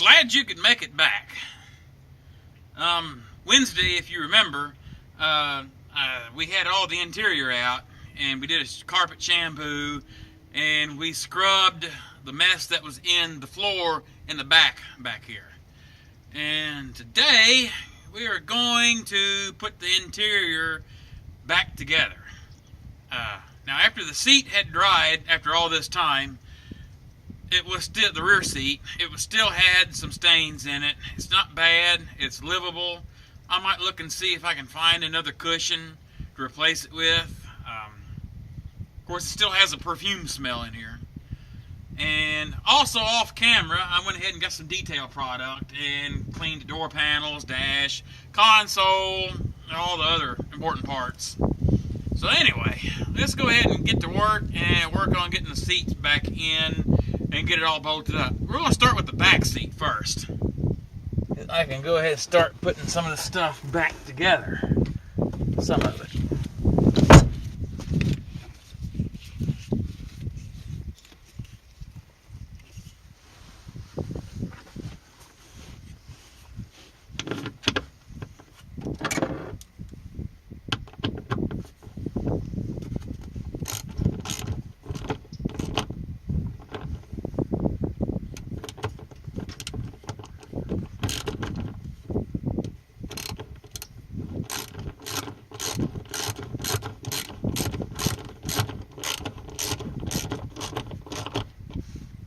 glad you could make it back. Wednesday, if you remember, we had all the interior out, and we did a carpet shampoo, and we scrubbed the mess that was in the floor in the back here. And today, we are going to put the interior back together. Now, after the seat had dried, after all this time, it was still, the rear seat, it was still had some stains in it. It's not bad, it's livable. I might look and see if I can find another cushion to replace it with. Of course, it still has a perfume smell in here. And also off camera, I went ahead and got some detail product and cleaned the door panels, dash, console, and all the other important parts. So anyway, let's go ahead and get to work and work on getting the seats back in and get it all bolted up. We're going to start with the back seat first. I can go ahead and start putting some of the stuff back together. Some of it.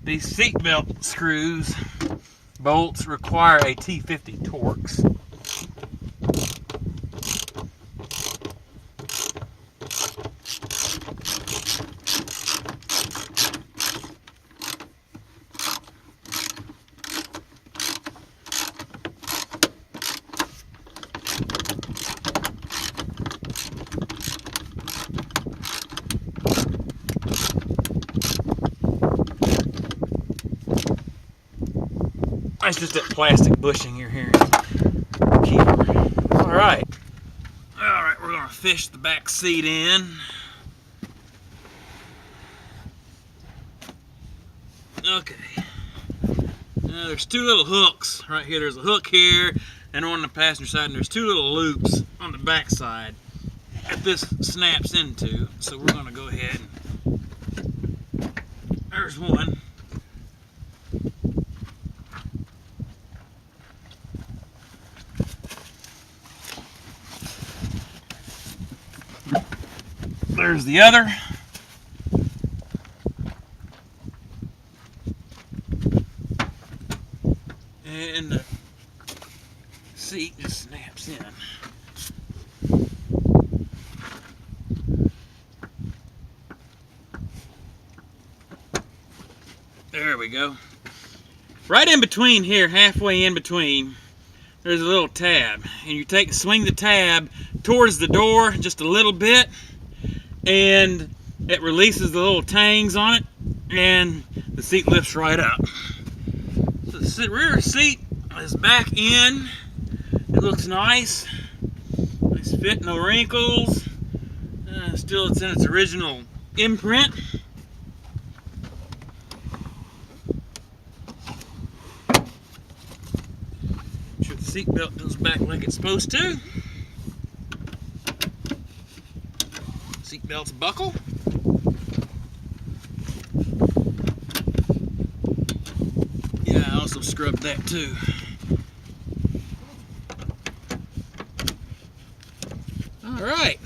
These seatbelt screws, bolts, require a T50 Torx. That's just that plastic bushing you're hearing. Alright, we're going to fish the back seat in. Okay. Now there's two little hooks right here. There's a hook here and on the passenger side, and there's two little loops on the back side that this snaps into. So we're going to go ahead and there's one. There's the other. And the seat just snaps in. There we go. Right in between here, halfway in between, there's a little tab. And you swing the tab towards the door just a little bit, and it releases the little tangs on it, and the seat lifts right up. So the rear seat is back in. It looks nice. Nice fit, no wrinkles. Still, it's in its original imprint. Make sure the seat belt goes back like it's supposed to. Seat belts buckle. Yeah, I also scrubbed that too. Alright.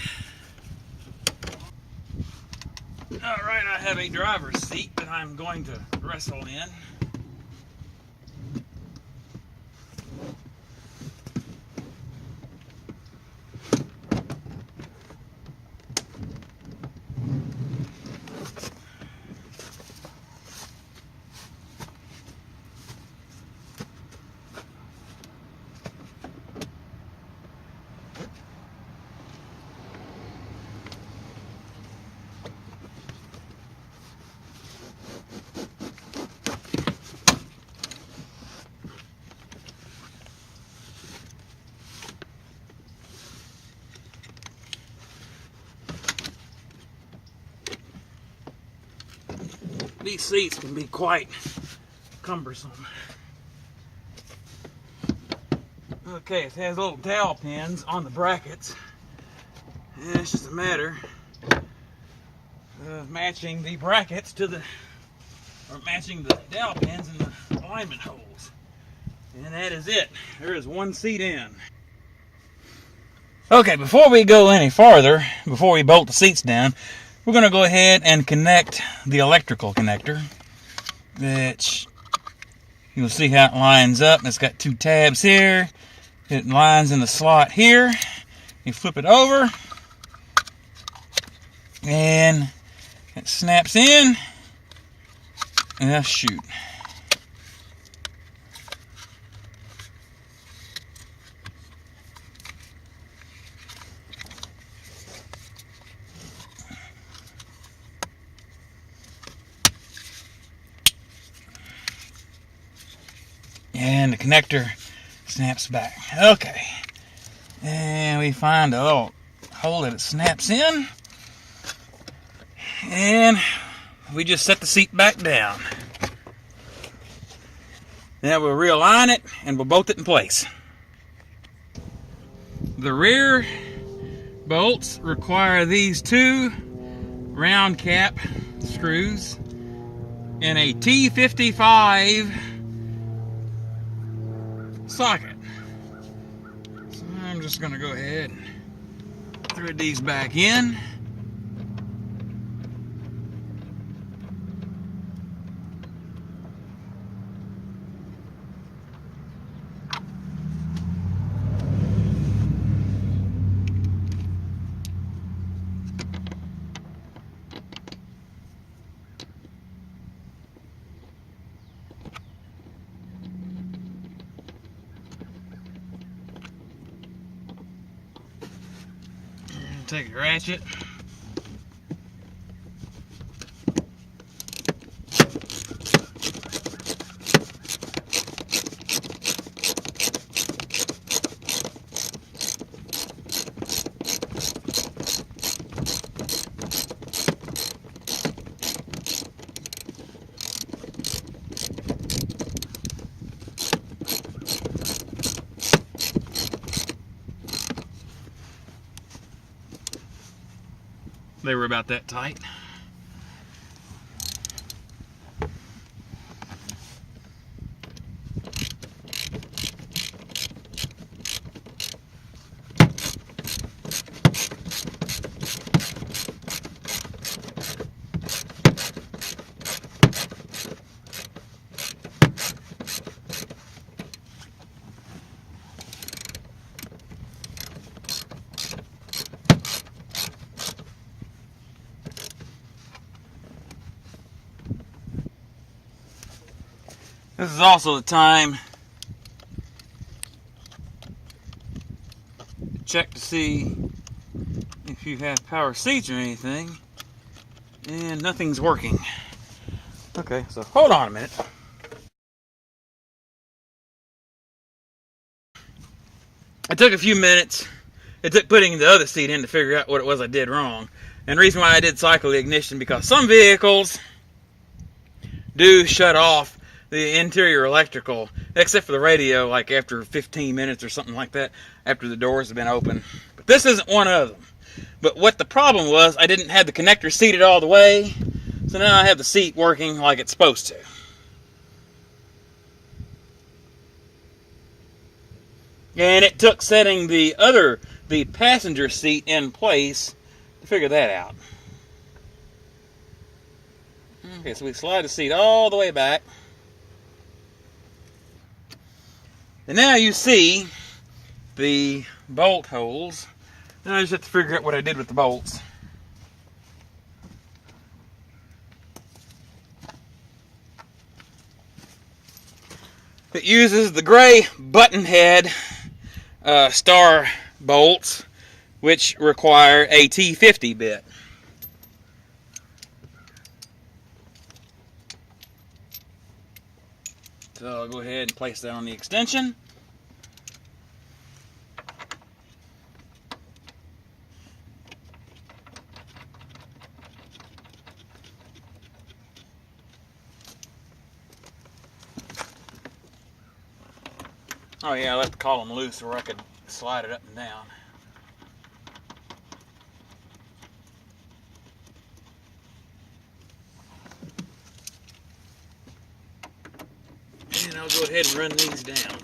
Alright, I have a driver's seat that I'm going to wrestle in. These seats can be quite cumbersome. Okay, it has little dowel pins on the brackets. And it's just a matter of matching the brackets to the, or matching the dowel pins in the alignment holes. And that is it. There is one seat in. Okay, before we go any farther, before we bolt the seats down, we're going to go ahead and connect the electrical connector, which you'll see how it lines up. It's got two tabs here. It lines in the slot here. You flip it over, and it snaps in, and shoot. And the connector snaps back. Okay. And we find a little hole that it snaps in. And we just set the seat back down. Now we'll realign it and we'll bolt it in place. The rear bolts require these two round cap screws in a T55 socket. So I'm just going to go ahead and thread these back in. Take a ratchet. They were about that tight. This is also the time to check to see if you have power seats or anything, and nothing's working. Okay, so hold on a minute. It took a few minutes. It took putting the other seat in to figure out what it was I did wrong. And the reason why I did cycle the ignition, because some vehicles do shut off the interior electrical, except for the radio, like after 15 minutes or something like that, after the doors have been open. But this isn't one of them. But what the problem was, I didn't have the connector seated all the way, so now I have the seat working like it's supposed to. And it took setting the passenger seat in place to figure that out. Okay, so we slide the seat all the way back. And now you see the bolt holes. Now I just have to figure out what I did with the bolts. It uses the gray button head star bolts, which require a T50 bit. So I'll go ahead and place that on the extension. Oh yeah, I left the column loose where I could slide it up and down. And I'll go ahead and run these down.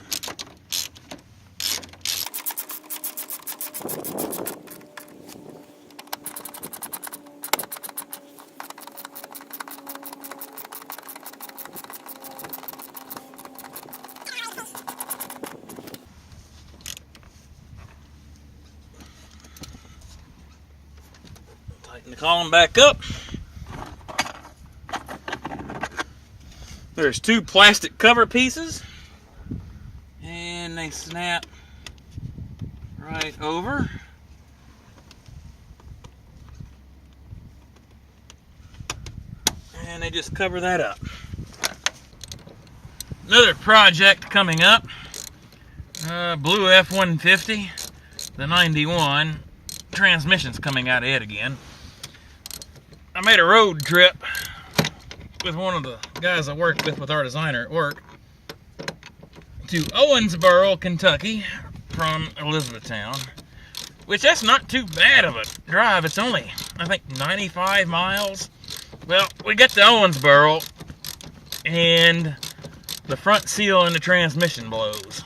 Tighten the column back up. There's two plastic cover pieces, and they snap right over. And they just cover that up. Another project coming up, Blue F-150, the 91, transmission's coming out of it again. I made a road trip with one of the guys I worked with our designer at work to Owensboro, Kentucky from Elizabethtown, which that's not too bad of a drive. It's only, I think, 95 miles. Well, we get to Owensboro and the front seal in the transmission blows.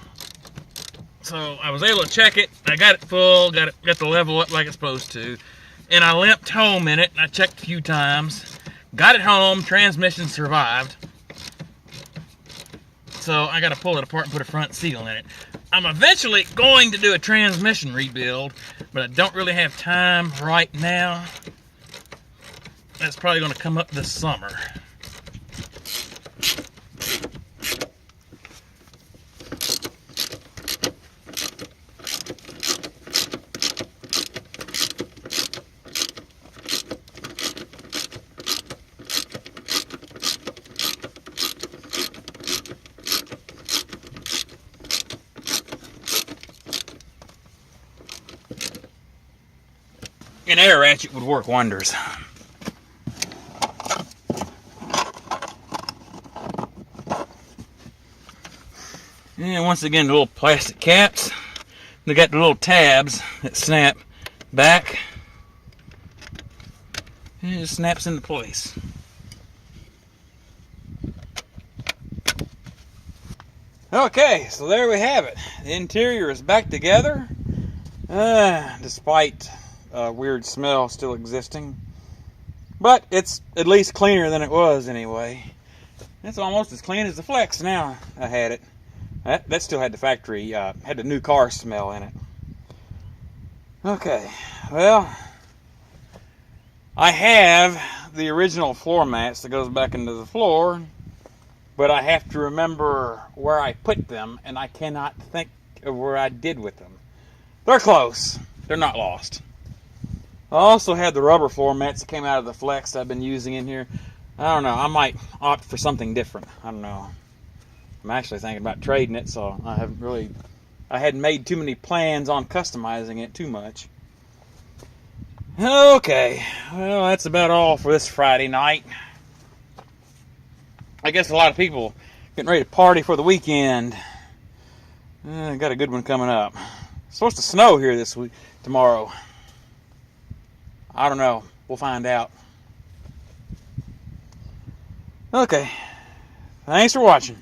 So I was able to check it. I got it full, got the level up like it's supposed to, and I limped home in it. And I checked a few times. Got it home, transmission survived. So I got to pull it apart and put a front seal in it. I'm eventually going to do a transmission rebuild, but I don't really have time right now. That's probably going to come up this summer. An air ratchet would work wonders. And once again, the little plastic caps. They got the little tabs that snap back. And it just snaps into place. Okay, so there we have it. The interior is back together. Despite weird smell still existing, but it's at least cleaner than it was anyway. It's almost as clean as the Flex now. I had it. That still had the factory, had the new car smell in it. Okay, well, I have the original floor mats that goes back into the floor, but I have to remember where I put them, and I cannot think of where I did with them. They're close. They're not lost. I also had the rubber floor mats that came out of the Flex I've been using in here. I don't know. I might opt for something different. I don't know. I'm actually thinking about trading it, so I hadn't made too many plans on customizing it too much. Okay. Well, that's about all for this Friday night. I guess a lot of people getting ready to party for the weekend. Got a good one coming up. It's supposed to snow here this week, tomorrow. I don't know. We'll find out. Okay. Thanks for watching.